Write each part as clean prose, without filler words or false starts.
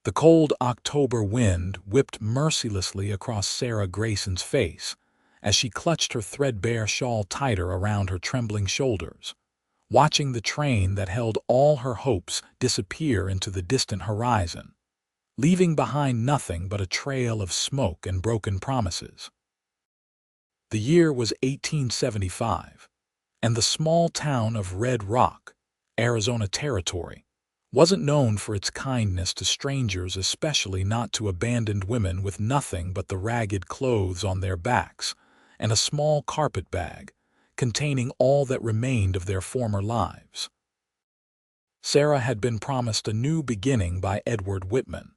The cold October wind whipped mercilessly across Sarah Grayson's face as she clutched her threadbare shawl tighter around her trembling shoulders, watching the train that held all her hopes disappear into the distant horizon, leaving behind nothing but a trail of smoke and broken promises. The year was 1875, and the small town of Red Rock, Arizona Territory, wasn't known for its kindness to strangers, especially not to abandoned women with nothing but the ragged clothes on their backs and a small carpet bag containing all that remained of their former lives. Sarah had been promised a new beginning by Edward Whitman,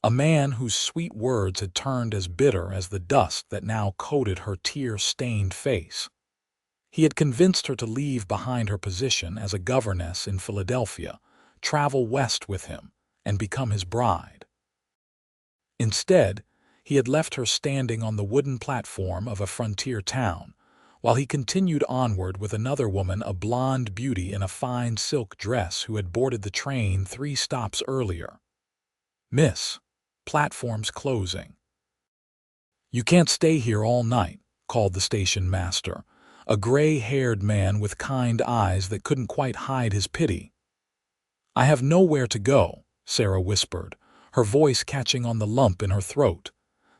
a man whose sweet words had turned as bitter as the dust that now coated her tear-stained face. He had convinced her to leave behind her position as a governess in Philadelphia, travel west with him, and become his bride. Instead, he had left her standing on the wooden platform of a frontier town, while he continued onward with another woman, a blonde beauty in a fine silk dress who had boarded the train 3 stops earlier. "Miss, platform's closing." "You can't stay here all night," called the station master, a gray-haired man with kind eyes that couldn't quite hide his pity. "I have nowhere to go," Sarah whispered, her voice catching on the lump in her throat.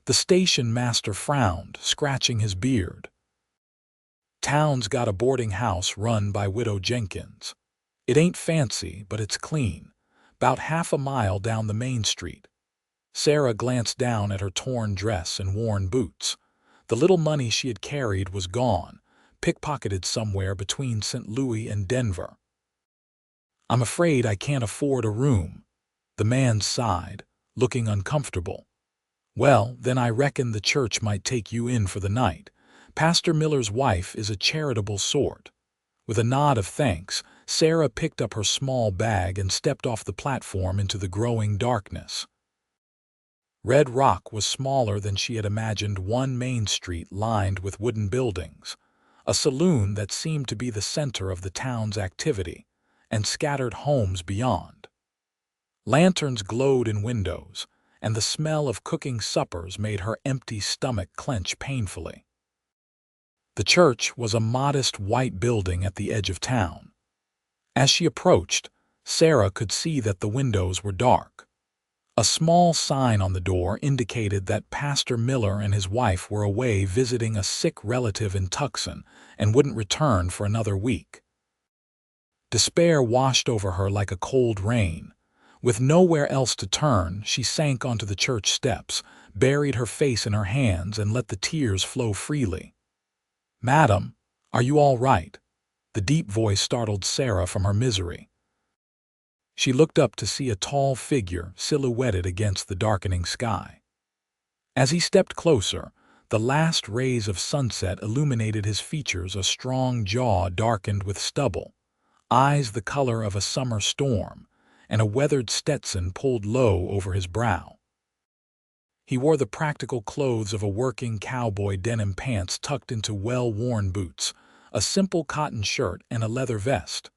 The station master frowned, scratching his beard. "Town's got a boarding house run by Widow Jenkins. It ain't fancy, but it's clean, 'bout half a mile down the main street." Sarah glanced down at her torn dress and worn boots. The little money she had carried was gone, pickpocketed somewhere between St. Louis and Denver. "I'm afraid I can't afford a room." The man sighed, looking uncomfortable. "Well, then I reckon the church might take you in for the night. Pastor Miller's wife is a charitable sort." With a nod of thanks, Sarah picked up her small bag and stepped off the platform into the growing darkness. Red Rock was smaller than she had imagined, one main street lined with wooden buildings, a saloon that seemed to be the center of the town's activity, and scattered homes beyond. Lanterns glowed in windows, and the smell of cooking suppers made her empty stomach clench painfully. The church was a modest white building at the edge of town. As she approached, Sarah could see that the windows were dark. A small sign on the door indicated that Pastor Miller and his wife were away visiting a sick relative in Tucson and wouldn't return for another week. Despair washed over her like a cold rain. With nowhere else to turn, she sank onto the church steps, buried her face in her hands, and let the tears flow freely. "Madam, are you all right?" The deep voice startled Sarah from her misery. She looked up to see a tall figure silhouetted against the darkening sky. As he stepped closer, the last rays of sunset illuminated his features, a strong jaw darkened with stubble, eyes the color of a summer storm, and a weathered Stetson pulled low over his brow. He wore the practical clothes of a working cowboy, denim pants tucked into well-worn boots, a simple cotton shirt, and a leather vest.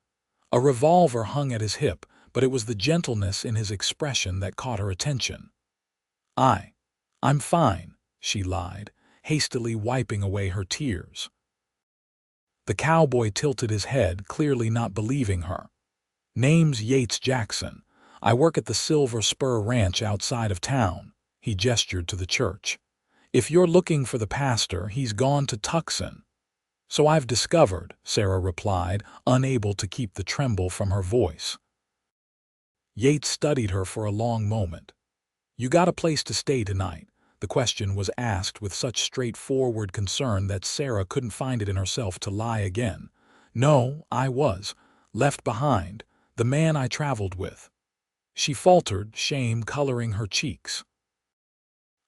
A revolver hung at his hip, but it was the gentleness in his expression that caught her attention. I'm fine," she lied, hastily wiping away her tears. The cowboy tilted his head, clearly not believing her. "Name's Yates Jackson. I work at the Silver Spur Ranch outside of town." He gestured to the church. "If you're looking for the pastor, he's gone to Tucson." "So I've discovered," Sarah replied, unable to keep the tremble from her voice. Yates studied her for a long moment. "You got a place to stay tonight?" The question was asked with such straightforward concern that Sarah couldn't find it in herself to lie again. "No, I was left behind, the man I traveled with." She faltered, shame coloring her cheeks.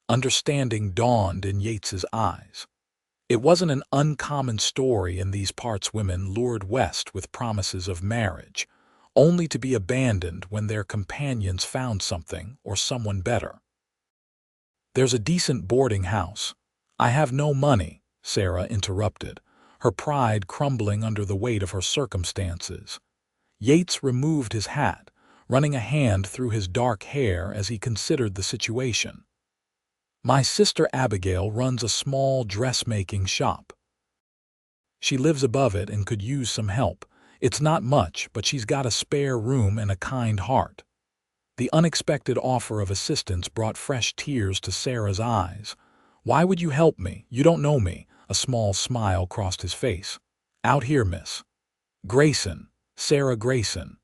Understanding dawned in Yates's eyes. It wasn't an uncommon story in these parts. Women lured west with promises of marriage, only to be abandoned when their companions found something or someone better. "There's a decent boarding house." "I have no money," Sarah interrupted, her pride crumbling under the weight of her circumstances. Yates removed his hat, running a hand through his dark hair as he considered the situation. "My sister Abigail runs a small dressmaking shop. She lives above it and could use some help. It's not much, but she's got a spare room and a kind heart." The unexpected offer of assistance brought fresh tears to Sarah's eyes. "Why would you help me? You don't know me." A small smile crossed his face. "Out here, Miss Grayson. Sarah Grayson."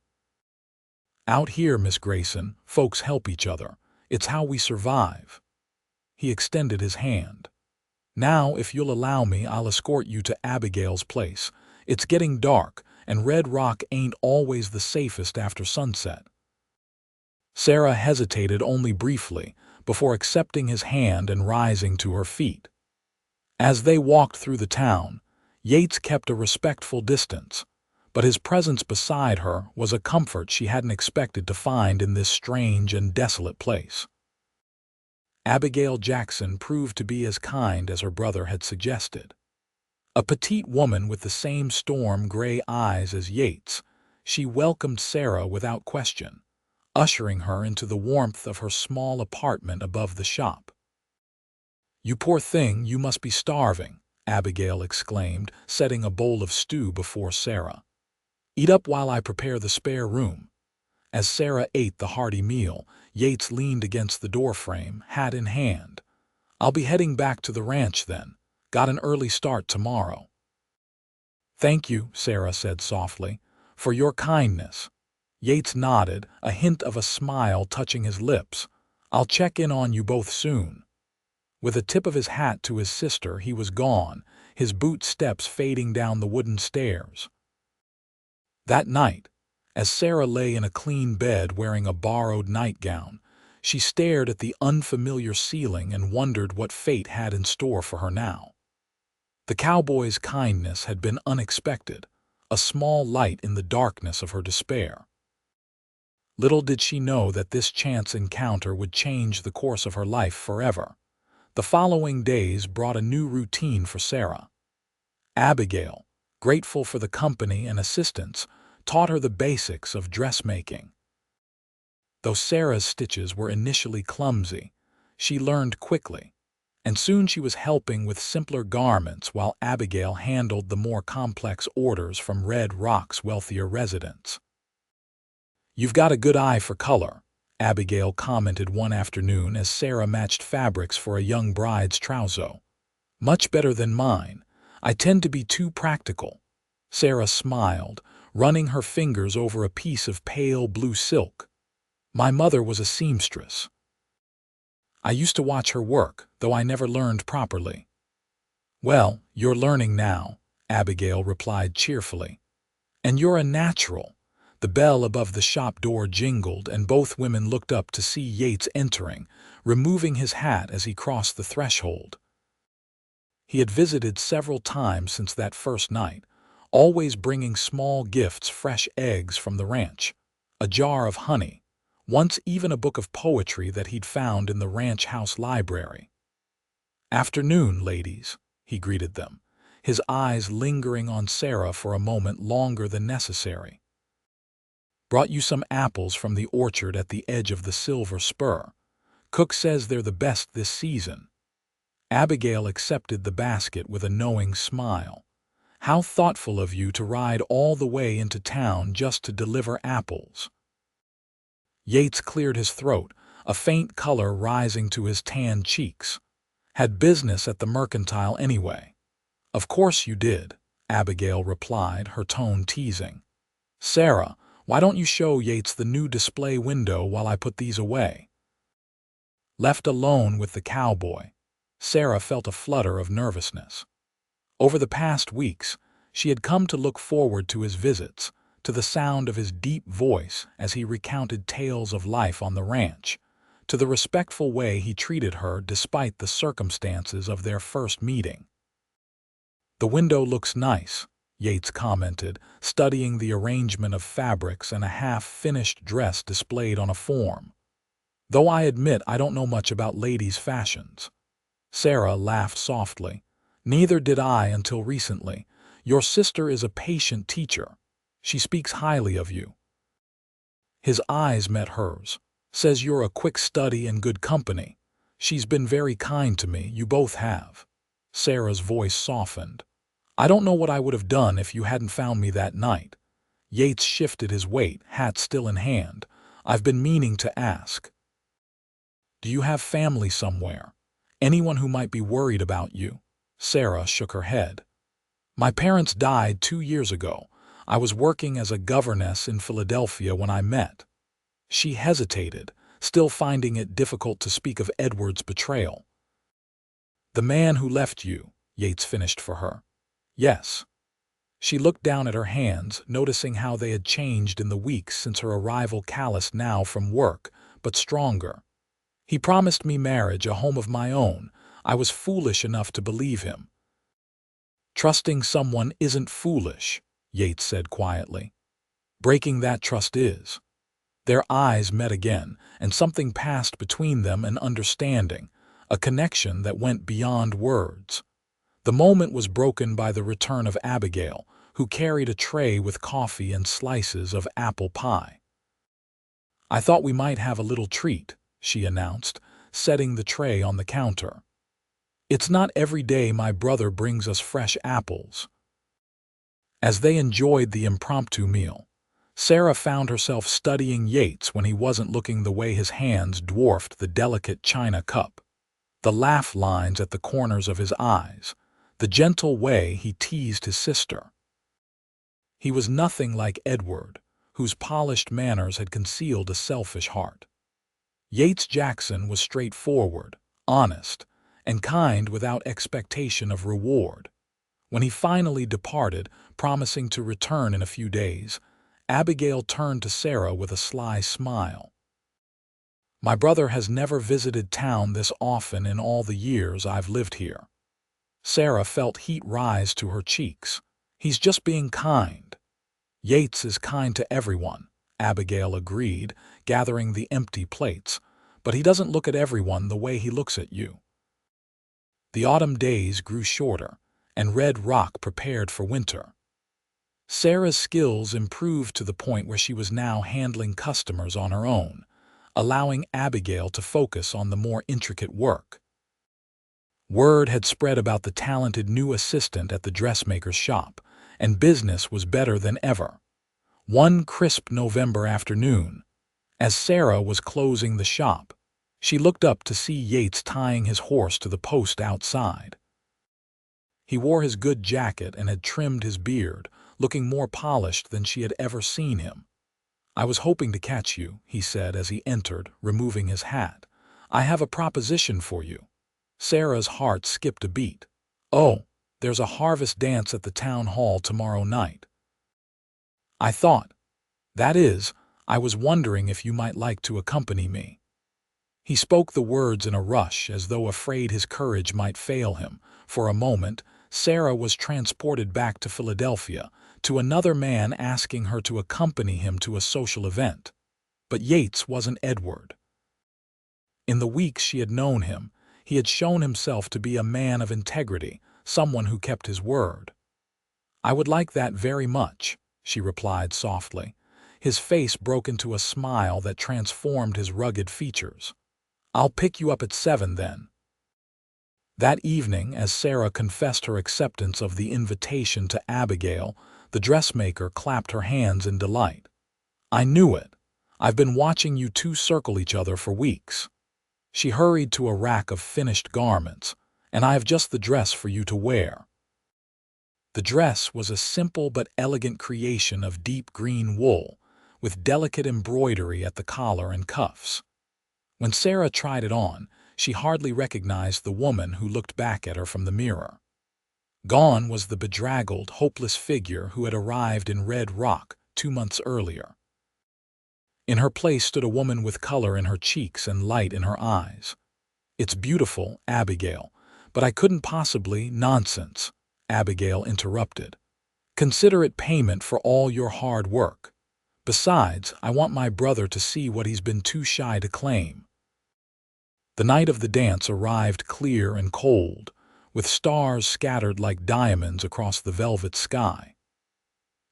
"Out here, Miss Grayson, folks help each other. It's how we survive." He extended his hand. "Now, if you'll allow me, I'll escort you to Abigail's place. It's getting dark, and Red Rock ain't always the safest after sunset." Sarah hesitated only briefly before accepting his hand and rising to her feet. As they walked through the town, Yates kept a respectful distance, but his presence beside her was a comfort she hadn't expected to find in this strange and desolate place. Abigail Jackson proved to be as kind as her brother had suggested. A petite woman with the same storm-gray eyes as Yates, she welcomed Sarah without question, ushering her into the warmth of her small apartment above the shop. "You poor thing, you must be starving," Abigail exclaimed, setting a bowl of stew before Sarah. "Eat up while I prepare the spare room." As Sarah ate the hearty meal, Yates leaned against the doorframe, hat in hand. "I'll be heading back to the ranch then. Got an early start tomorrow." "Thank you," Sarah said softly, "for your kindness." Yates nodded, a hint of a smile touching his lips. "I'll check in on you both soon." With a tip of his hat to his sister, he was gone, his boot steps fading down the wooden stairs. That night, as Sarah lay in a clean bed wearing a borrowed nightgown, she stared at the unfamiliar ceiling and wondered what fate had in store for her now. The cowboy's kindness had been unexpected, a small light in the darkness of her despair. Little did she know that this chance encounter would change the course of her life forever. The following days brought a new routine for Sarah. Abigail, grateful for the company and assistance, taught her the basics of dressmaking. Though Sarah's stitches were initially clumsy, she learned quickly, and soon she was helping with simpler garments while Abigail handled the more complex orders from Red Rock's wealthier residents. "You've got a good eye for color," Abigail commented one afternoon as Sarah matched fabrics for a young bride's trousseau. "Much better than mine. I tend to be too practical." Sarah smiled, running her fingers over a piece of pale blue silk. "My mother was a seamstress. I used to watch her work, though I never learned properly." "Well, you're learning now," Abigail replied cheerfully. "And you're a natural." The bell above the shop door jingled, and both women looked up to see Yates entering, removing his hat as he crossed the threshold. He had visited several times since that first night, always bringing small gifts, fresh eggs from the ranch, a jar of honey, once even a book of poetry that he'd found in the ranch house library. "Afternoon, ladies," he greeted them, his eyes lingering on Sarah for a moment longer than necessary. "Brought you some apples from the orchard at the edge of the Silver Spur. Cook says they're the best this season." Abigail accepted the basket with a knowing smile. "How thoughtful of you to ride all the way into town just to deliver apples." Yates cleared his throat, a faint color rising to his tanned cheeks. "Had business at the mercantile anyway." "Of course you did," Abigail replied, her tone teasing. "Sarah, why don't you show Yates the new display window while I put these away?" Left alone with the cowboy, Sarah felt a flutter of nervousness. Over the past weeks, she had come to look forward to his visits, to the sound of his deep voice as he recounted tales of life on the ranch, to the respectful way he treated her despite the circumstances of their first meeting. "The window looks nice," Yates commented, studying the arrangement of fabrics and a half-finished dress displayed on a form. "Though I admit I don't know much about ladies' fashions." Sarah laughed softly. "Neither did I until recently. Your sister is a patient teacher. She speaks highly of you." His eyes met hers. Says you're a quick study and good company. She's been very kind to me, you both have. Sarah's voice softened. I don't know what I would have done if you hadn't found me that night. Yates shifted his weight, hat still in hand. I've been meaning to ask. Do you have family somewhere? Anyone who might be worried about you? Sarah shook her head. My parents died 2 years ago. I was working as a governess in Philadelphia when I met. She hesitated, still finding it difficult to speak of Edward's betrayal. The man who left you, Yates finished for her. Yes. She looked down at her hands, noticing how they had changed in the weeks since her arrival, calloused now from work, but stronger. He promised me marriage, a home of my own. I was foolish enough to believe him. Trusting someone isn't foolish, Yates said quietly. Breaking that trust is. Their eyes met again, and something passed between them, an understanding, a connection that went beyond words. The moment was broken by the return of Abigail, who carried a tray with coffee and slices of apple pie. I thought we might have a little treat, she announced, setting the tray on the counter. It's not every day my brother brings us fresh apples. As they enjoyed the impromptu meal, Sarah found herself studying Yates when he wasn't looking, the way his hands dwarfed the delicate china cup, the laugh lines at the corners of his eyes, the gentle way he teased his sister. He was nothing like Edward, whose polished manners had concealed a selfish heart. Yates Jackson was straightforward, honest, and kind without expectation of reward. When he finally departed, promising to return in a few days, Abigail turned to Sarah with a sly smile. My brother has never visited town this often in all the years I've lived here. Sarah felt heat rise to her cheeks. He's just being kind. Yates is kind to everyone, Abigail agreed, gathering the empty plates, but he doesn't look at everyone the way he looks at you. The autumn days grew shorter, and Red Rock prepared for winter. Sarah's skills improved to the point where she was now handling customers on her own, allowing Abigail to focus on the more intricate work. Word had spread about the talented new assistant at the dressmaker's shop, and business was better than ever. One crisp November afternoon, as Sarah was closing the shop, she looked up to see Yates tying his horse to the post outside. He wore his good jacket and had trimmed his beard, looking more polished than she had ever seen him. I was hoping to catch you, he said as he entered, removing his hat. I have a proposition for you. Sarah's heart skipped a beat. Oh, there's a harvest dance at the town hall tomorrow night. I thought. That is, I was wondering if you might like to accompany me. He spoke the words in a rush, as though afraid his courage might fail him. For a moment, Sarah was transported back to Philadelphia, to another man asking her to accompany him to a social event. But Yates wasn't Edward. In the weeks she had known him, he had shown himself to be a man of integrity, someone who kept his word. I would like that very much, she replied softly. His face broke into a smile that transformed his rugged features. I'll pick you up at 7 then. That evening, as Sarah confessed her acceptance of the invitation to Abigail, the dressmaker clapped her hands in delight. I knew it. I've been watching you two circle each other for weeks. She hurried to a rack of finished garments, and I have just the dress for you to wear. The dress was a simple but elegant creation of deep green wool, with delicate embroidery at the collar and cuffs. When Sarah tried it on, she hardly recognized the woman who looked back at her from the mirror. Gone was the bedraggled, hopeless figure who had arrived in Red Rock 2 months earlier. In her place stood a woman with color in her cheeks and light in her eyes. It's beautiful, Abigail, but I couldn't possibly— Nonsense, Abigail interrupted. Consider it payment for all your hard work. Besides, I want my brother to see what he's been too shy to claim. The night of the dance arrived clear and cold, with stars scattered like diamonds across the velvet sky.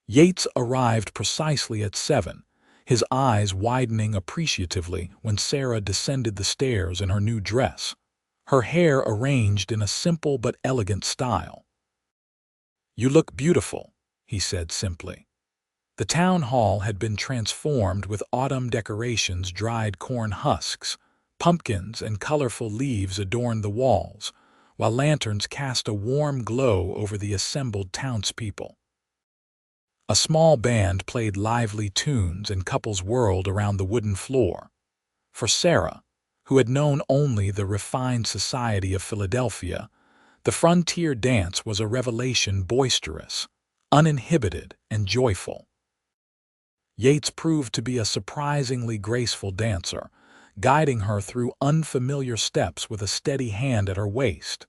Yates arrived precisely at 7, his eyes widening appreciatively when Sarah descended the stairs in her new dress, her hair arranged in a simple but elegant style. "You look beautiful," he said simply. The town hall had been transformed with autumn decorations, dried corn husks, pumpkins, and colorful leaves adorned the walls, while lanterns cast a warm glow over the assembled townspeople. A small band played lively tunes and couples whirled around the wooden floor. For Sarah, who had known only the refined society of Philadelphia, the frontier dance was a revelation, boisterous, uninhibited, and joyful. Yates proved to be a surprisingly graceful dancer, guiding her through unfamiliar steps with a steady hand at her waist.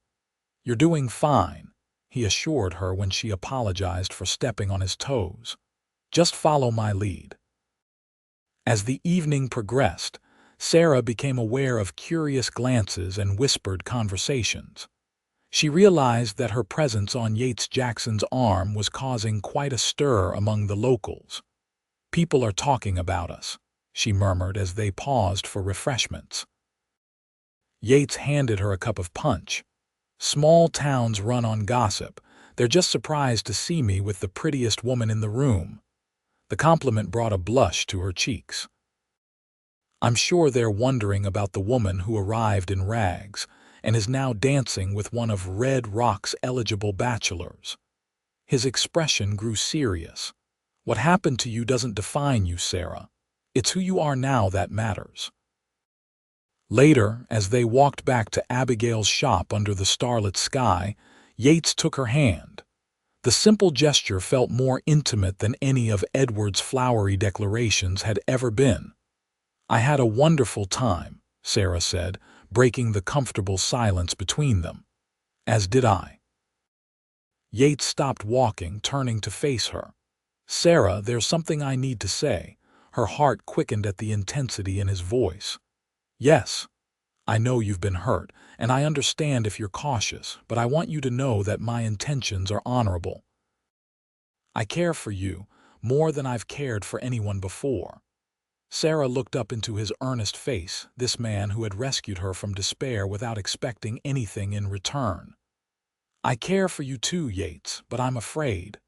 "You're doing fine," he assured her when she apologized for stepping on his toes. "Just follow my lead." As the evening progressed, Sarah became aware of curious glances and whispered conversations. She realized that her presence on Yates Jackson's arm was causing quite a stir among the locals. "People are talking about us," she murmured as they paused for refreshments. Yates handed her a cup of punch. "Small towns run on gossip. They're just surprised to see me with the prettiest woman in the room." The compliment brought a blush to her cheeks. "I'm sure they're wondering about the woman who arrived in rags and is now dancing with one of Red Rock's eligible bachelors." His expression grew serious. "What happened to you doesn't define you, Sarah. It's who you are now that matters." Later, as they walked back to Abigail's shop under the starlit sky, Yates took her hand. The simple gesture felt more intimate than any of Edward's flowery declarations had ever been. "I had a wonderful time," Sarah said, breaking the comfortable silence between them. "As did I." Yates stopped walking, turning to face her. "Sarah, there's something I need to say." Her heart quickened at the intensity in his voice. "Yes, I know you've been hurt, and I understand if you're cautious, but I want you to know that my intentions are honorable. I care for you more than I've cared for anyone before." Sarah looked up into his earnest face, this man who had rescued her from despair without expecting anything in return. "I care for you too, Yates, but I'm afraid."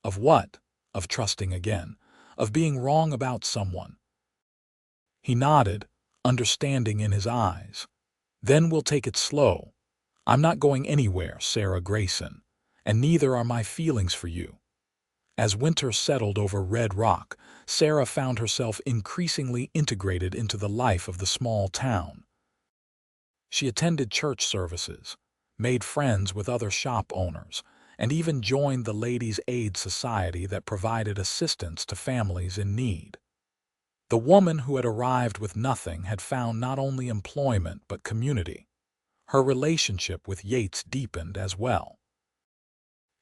"Of what?" "Of trusting again. Of being wrong about someone." He nodded, understanding in his eyes. "Then we'll take it slow. I'm not going anywhere, Sarah Grayson, and neither are my feelings for you." As winter settled over Red Rock, Sarah found herself increasingly integrated into the life of the small town. She attended church services, made friends with other shop owners, and even joined the Ladies' Aid Society that provided assistance to families in need. The woman who had arrived with nothing had found not only employment but community. Her relationship with Yates deepened as well.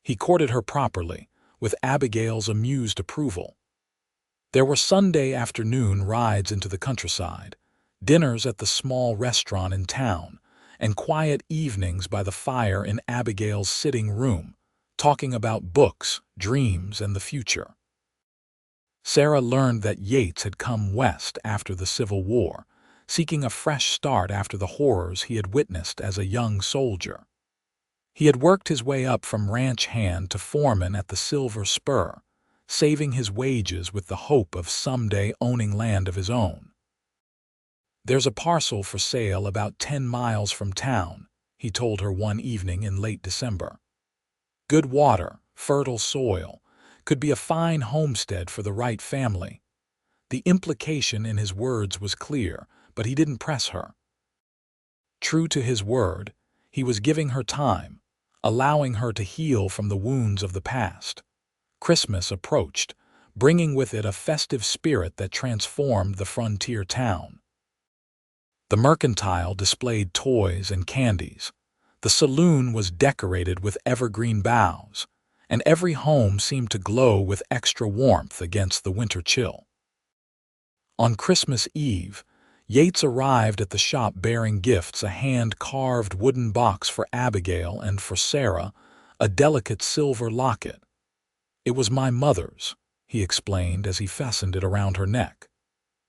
He courted her properly, with Abigail's amused approval. There were Sunday afternoon rides into the countryside, dinners at the small restaurant in town, and quiet evenings by the fire in Abigail's sitting room, talking about books, dreams, and the future. Sarah learned that Yates had come west after the Civil War, seeking a fresh start after the horrors he had witnessed as a young soldier. He had worked his way up from ranch hand to foreman at the Silver Spur, saving his wages with the hope of someday owning land of his own. "There's a parcel for sale about 10 miles from town," he told her one evening in late December. "Good water, fertile soil, could be a fine homestead for the right family." The implication in his words was clear, but he didn't press her. True to his word, he was giving her time, allowing her to heal from the wounds of the past. Christmas approached, bringing with it a festive spirit that transformed the frontier town. The mercantile displayed toys and candies. The saloon was decorated with evergreen boughs, and every home seemed to glow with extra warmth against the winter chill. On Christmas Eve, Yates arrived at the shop bearing gifts: a hand-carved wooden box for Abigail and for Sarah, a delicate silver locket. "It was my mother's," he explained as he fastened it around her neck.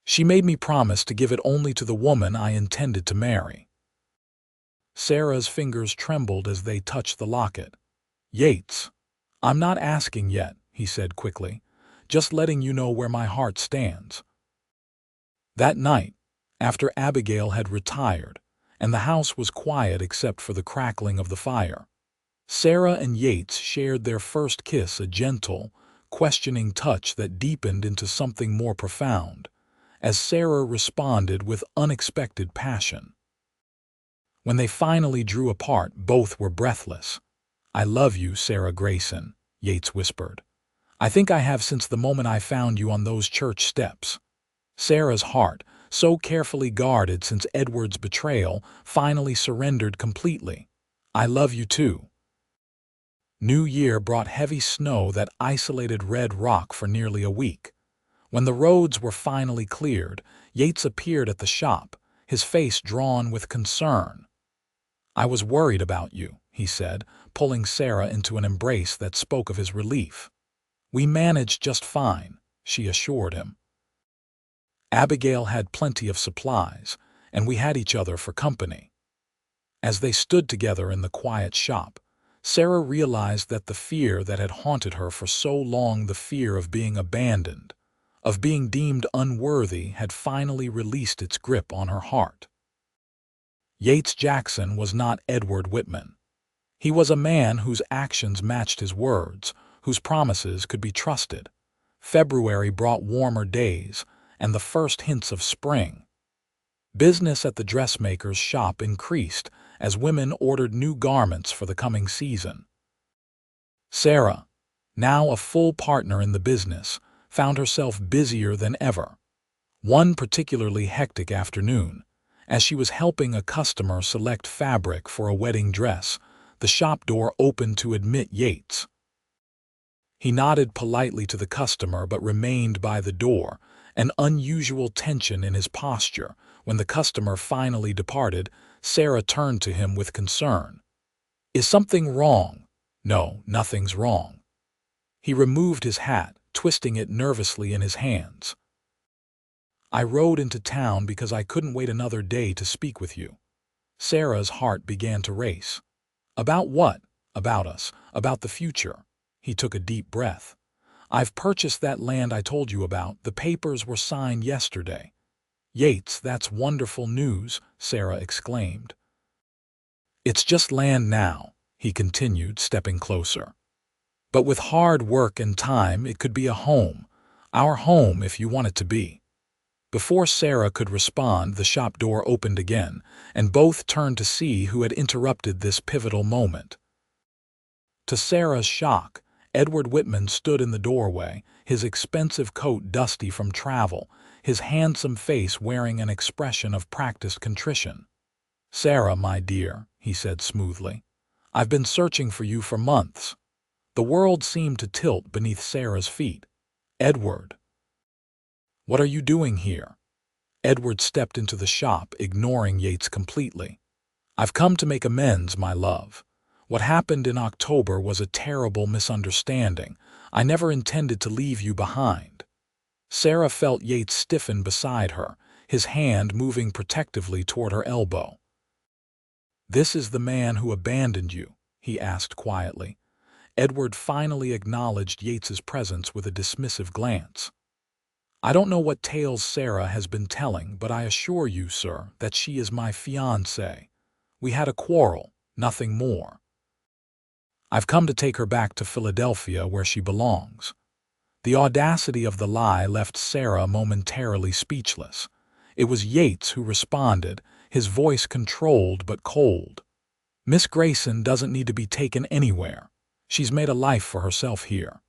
She made me promise to give it only to the woman I intended to marry. Sarah's fingers trembled as they touched the locket. Yates, I'm not asking yet, he said quickly, just letting you know where my heart stands. That night, after Abigail had retired, and the house was quiet except for the crackling of the fire, Sarah and Yates shared their first kiss, a gentle, questioning touch that deepened into something more profound, as Sarah responded with unexpected passion. When they finally drew apart, both were breathless. I love you, Sarah Grayson, Yates whispered. I think I have since the moment I found you on those church steps. Sarah's heart, so carefully guarded since Edward's betrayal, finally surrendered completely. I love you too. New Year brought heavy snow that isolated Red Rock for nearly a week. When the roads were finally cleared, Yates appeared at the shop, his face drawn with concern. I was worried about you, he said, pulling Sarah into an embrace that spoke of his relief. We managed just fine, she assured him. Abigail had plenty of supplies, and we had each other for company. As they stood together in the quiet shop, Sarah realized that the fear that had haunted her for so long, the fear of being abandoned, of being deemed unworthy, had finally released its grip on her heart. Yates Jackson was not Edward Whitman. He was a man whose actions matched his words, whose promises could be trusted. February brought warmer days and the first hints of spring. Business at the dressmaker's shop increased as women ordered new garments for the coming season. Sarah, now a full partner in the business, found herself busier than ever. One particularly hectic afternoon, as she was helping a customer select fabric for a wedding dress, the shop door opened to admit Yates. He nodded politely to the customer but remained by the door, an unusual tension in his posture. When the customer finally departed, Sarah turned to him with concern. Is something wrong? No, nothing's wrong. He removed his hat, twisting it nervously in his hands. I rode into town because I couldn't wait another day to speak with you. Sarah's heart began to race. About what? About us, about the future. He took a deep breath. I've purchased that land I told you about. The papers were signed yesterday. Yates, that's wonderful news, Sarah exclaimed. It's just land now, he continued, stepping closer. But with hard work and time, it could be a home. Our home, if you want it to be. Before Sarah could respond, the shop door opened again, and both turned to see who had interrupted this pivotal moment. To Sarah's shock, Edward Whitman stood in the doorway, his expensive coat dusty from travel, his handsome face wearing an expression of practiced contrition. Sarah, my dear, he said smoothly, I've been searching for you for months. The world seemed to tilt beneath Sarah's feet. Edward. What are you doing here? Edward stepped into the shop, ignoring Yates completely. I've come to make amends, my love. What happened in October was a terrible misunderstanding. I never intended to leave you behind. Sarah felt Yates stiffen beside her, his hand moving protectively toward her elbow. This is the man who abandoned you, he asked quietly. Edward finally acknowledged Yates's presence with a dismissive glance. I don't know what tales Sarah has been telling, but I assure you, sir, that she is my fiancé. We had a quarrel, nothing more. I've come to take her back to Philadelphia where she belongs. The audacity of the lie left Sarah momentarily speechless. It was Yates who responded, his voice controlled but cold. Miss Grayson doesn't need to be taken anywhere. She's made a life for herself here.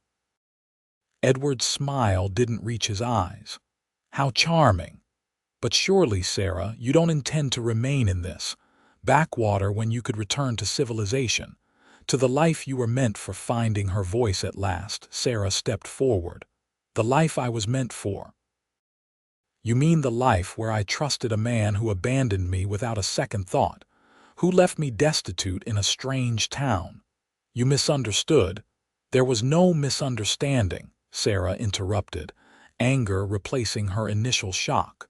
Edward's smile didn't reach his eyes. How charming. But surely, Sarah, you don't intend to remain in this backwater when you could return to civilization, to the life you were meant for. Finding her voice at last, Sarah stepped forward. The life I was meant for. You mean the life where I trusted a man who abandoned me without a second thought, who left me destitute in a strange town. You misunderstood. There was no misunderstanding, Sarah interrupted, anger replacing her initial shock.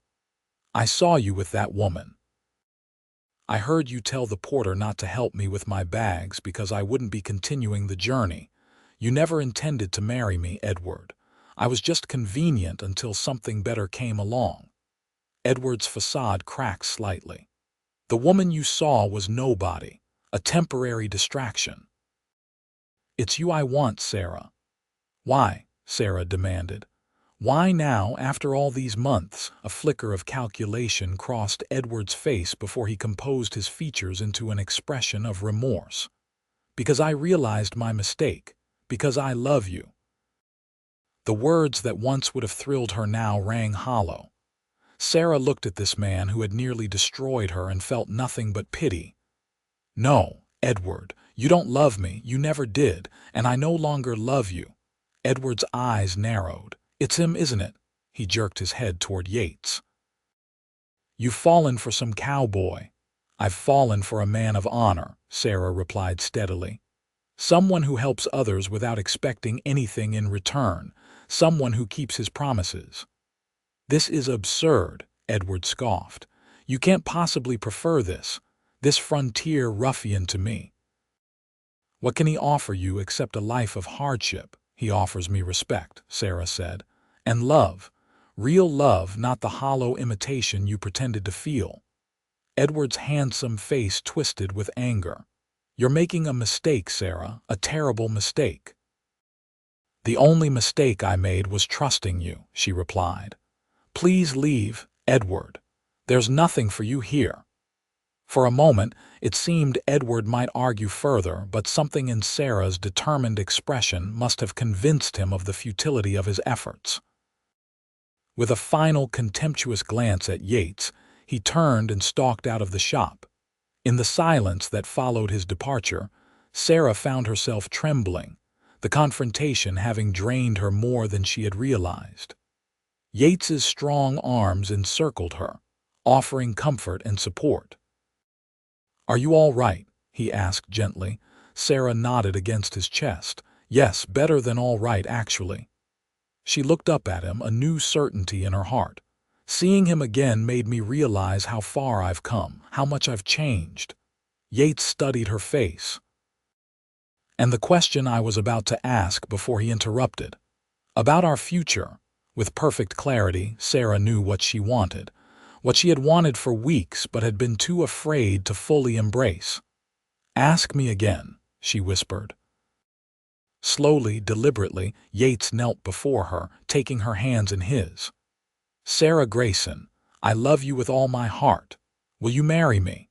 "I saw you with that woman. I heard you tell the porter not to help me with my bags because I wouldn't be continuing the journey. You never intended to marry me, Edward. I was just convenient until something better came along." Edward's facade cracked slightly. "The woman you saw was nobody, a temporary distraction." "It's you I want, Sarah." "Why?" Sarah demanded. "Why now, after all these months?" A flicker of calculation crossed Edward's face before he composed his features into an expression of remorse. "Because I realized my mistake. Because I love you." The words that once would have thrilled her now rang hollow. Sarah looked at this man who had nearly destroyed her and felt nothing but pity. "No, Edward, you don't love me, you never did, and I no longer love you." Edward's eyes narrowed. "It's him, isn't it?" He jerked his head toward Yates. "You've fallen for some cowboy." "I've fallen for a man of honor," Sarah replied steadily. "Someone who helps others without expecting anything in return. Someone who keeps his promises." "This is absurd," Edward scoffed. "You can't possibly prefer this frontier ruffian to me." "What can he offer you except a life of hardship?" "He offers me respect," Sarah said. "And love. Real love, not the hollow imitation you pretended to feel." Edward's handsome face twisted with anger. "You're making a mistake, Sarah, a terrible mistake." "The only mistake I made was trusting you," she replied. "Please leave, Edward. There's nothing for you here." For a moment, it seemed Edward might argue further, but something in Sarah's determined expression must have convinced him of the futility of his efforts. With a final contemptuous glance at Yates, he turned and stalked out of the shop. In the silence that followed his departure, Sarah found herself trembling, the confrontation having drained her more than she had realized. Yates's strong arms encircled her, offering comfort and support. "Are you all right?" he asked gently. Sarah nodded against his chest. "Yes, better than all right, actually." She looked up at him, a new certainty in her heart. "Seeing him again made me realize how far I've come, how much I've changed." Yates studied her face. "And the question I was about to ask before he interrupted. About our future." With perfect clarity, Sarah knew what she wanted. What she had wanted for weeks but had been too afraid to fully embrace. "Ask me again," she whispered. Slowly, deliberately, Yates knelt before her, taking her hands in his. "Sarah Grayson, I love you with all my heart. Will you marry me?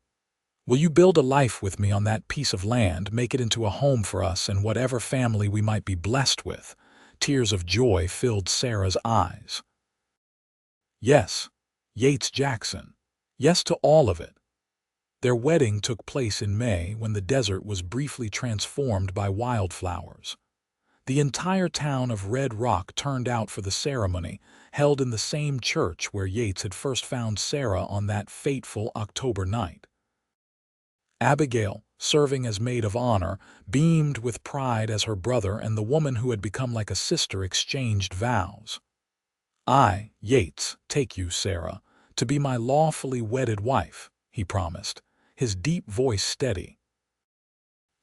Will you build a life with me on that piece of land, make it into a home for us and whatever family we might be blessed with?" Tears of joy filled Sarah's eyes. "Yes, Yates Jackson. Yes to all of it." Their wedding took place in May, when the desert was briefly transformed by wildflowers. The entire town of Red Rock turned out for the ceremony, held in the same church where Yates had first found Sarah on that fateful October night. Abigail, serving as maid of honor, beamed with pride as her brother and the woman who had become like a sister exchanged vows. "I, Yates, take you, Sarah, to be my lawfully wedded wife," he promised, his deep voice steady.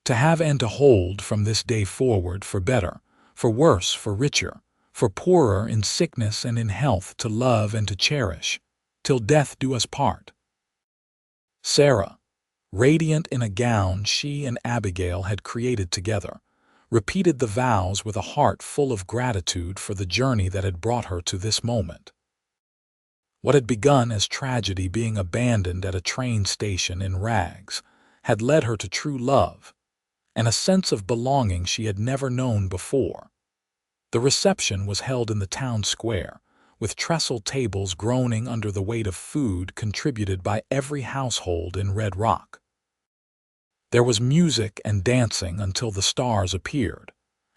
"To have and to hold from this day forward, for better, for worse, for richer, for poorer, in sickness and in health, to love and to cherish, till death do us part." Sarah, radiant in a gown she and Abigail had created together, repeated the vows with a heart full of gratitude for the journey that had brought her to this moment. What had begun as tragedy, being abandoned at a train station in rags, had led her to true love, and a sense of belonging she had never known before. The reception was held in the town square, with trestle tables groaning under the weight of food contributed by every household in Red Rock. There was music and dancing until the stars appeared,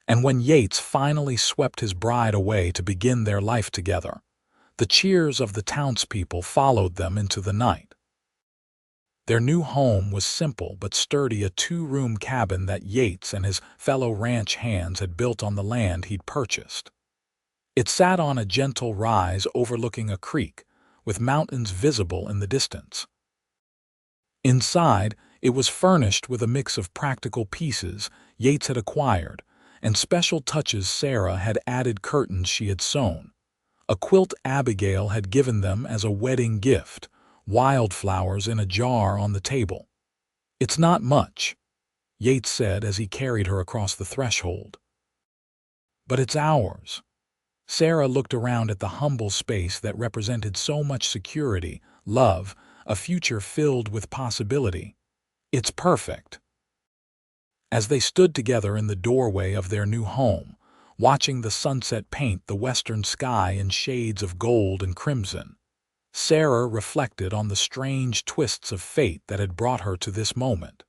and when Yates finally swept his bride away to begin their life together, the cheers of the townspeople followed them into the night. Their new home was simple but sturdy, a two-room cabin that Yates and his fellow ranch hands had built on the land he'd purchased. It sat on a gentle rise overlooking a creek, with mountains visible in the distance. Inside, it was furnished with a mix of practical pieces Yates had acquired, and special touches Sarah had added curtains she had sewn. A quilt Abigail had given them as a wedding gift, wildflowers in a jar on the table. "It's not much," Yates said as he carried her across the threshold. "But it's ours." Sarah looked around at the humble space that represented so much security, love, a future filled with possibility. "It's perfect." As they stood together in the doorway of their new home, watching the sunset paint the western sky in shades of gold and crimson, Sarah reflected on the strange twists of fate that had brought her to this moment.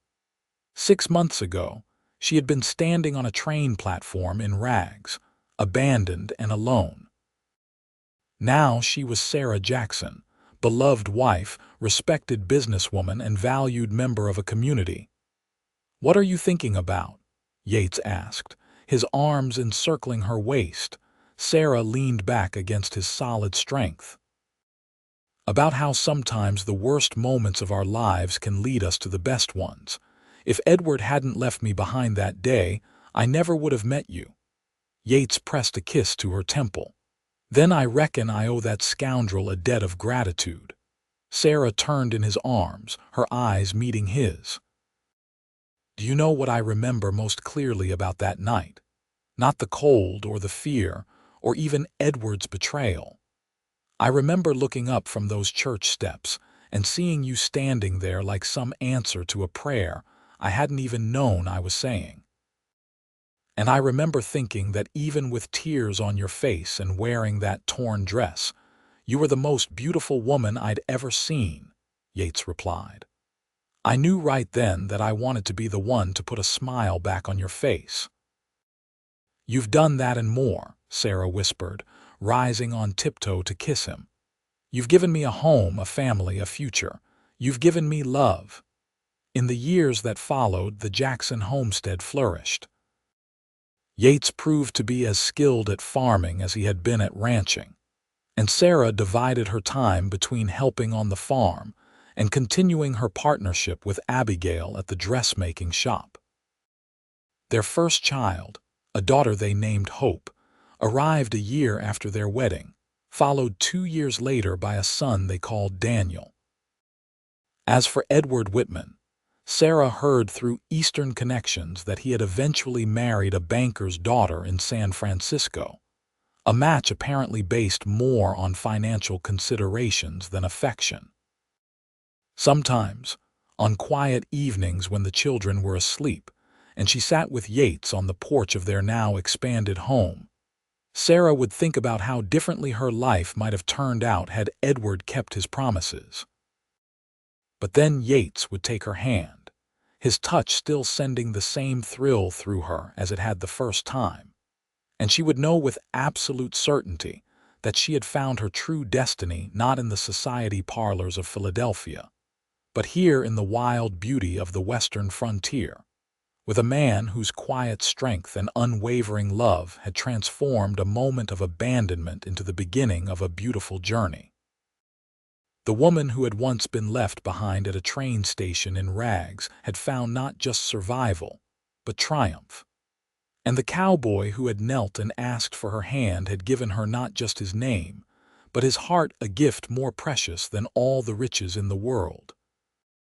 6 months ago, she had been standing on a train platform in rags, abandoned and alone. Now she was Sarah Jackson, beloved wife, respected businesswoman, and valued member of a community. "What are you thinking about?" Yates asked, his arms encircling her waist. Sarah leaned back against his solid strength. "About how sometimes the worst moments of our lives can lead us to the best ones. If Edward hadn't left me behind that day, I never would have met you." Yates pressed a kiss to her temple. "Then I reckon I owe that scoundrel a debt of gratitude." Sarah turned in his arms, her eyes meeting his. "Do you know what I remember most clearly about that night? Not the cold or the fear, or even Edward's betrayal. I remember looking up from those church steps and seeing you standing there like some answer to a prayer I hadn't even known I was saying. And I remember thinking that even with tears on your face and wearing that torn dress, you were the most beautiful woman I'd ever seen," Yates replied. "I knew right then that I wanted to be the one to put a smile back on your face." "You've done that and more," Sarah whispered, rising on tiptoe to kiss him. "You've given me a home, a family, a future. You've given me love." In the years that followed, the Jackson homestead flourished. Yates proved to be as skilled at farming as he had been at ranching, and Sarah divided her time between helping on the farm and continuing her partnership with Abigail at the dressmaking shop. Their first child, a daughter they named Hope, arrived a year after their wedding, followed 2 years later by a son they called Daniel. As for Edward Whitman, Sarah heard through Eastern connections that he had eventually married a banker's daughter in San Francisco, a match apparently based more on financial considerations than affection. Sometimes, on quiet evenings when the children were asleep, and she sat with Yates on the porch of their now expanded home, Sarah would think about how differently her life might have turned out had Edward kept his promises. But then Yates would take her hand, his touch still sending the same thrill through her as it had the first time, and she would know with absolute certainty that she had found her true destiny not in the society parlors of Philadelphia, but here in the wild beauty of the western frontier, with a man whose quiet strength and unwavering love had transformed a moment of abandonment into the beginning of a beautiful journey. The woman who had once been left behind at a train station in rags had found not just survival, but triumph. And the cowboy who had knelt and asked for her hand had given her not just his name, but his heart, a gift more precious than all the riches in the world.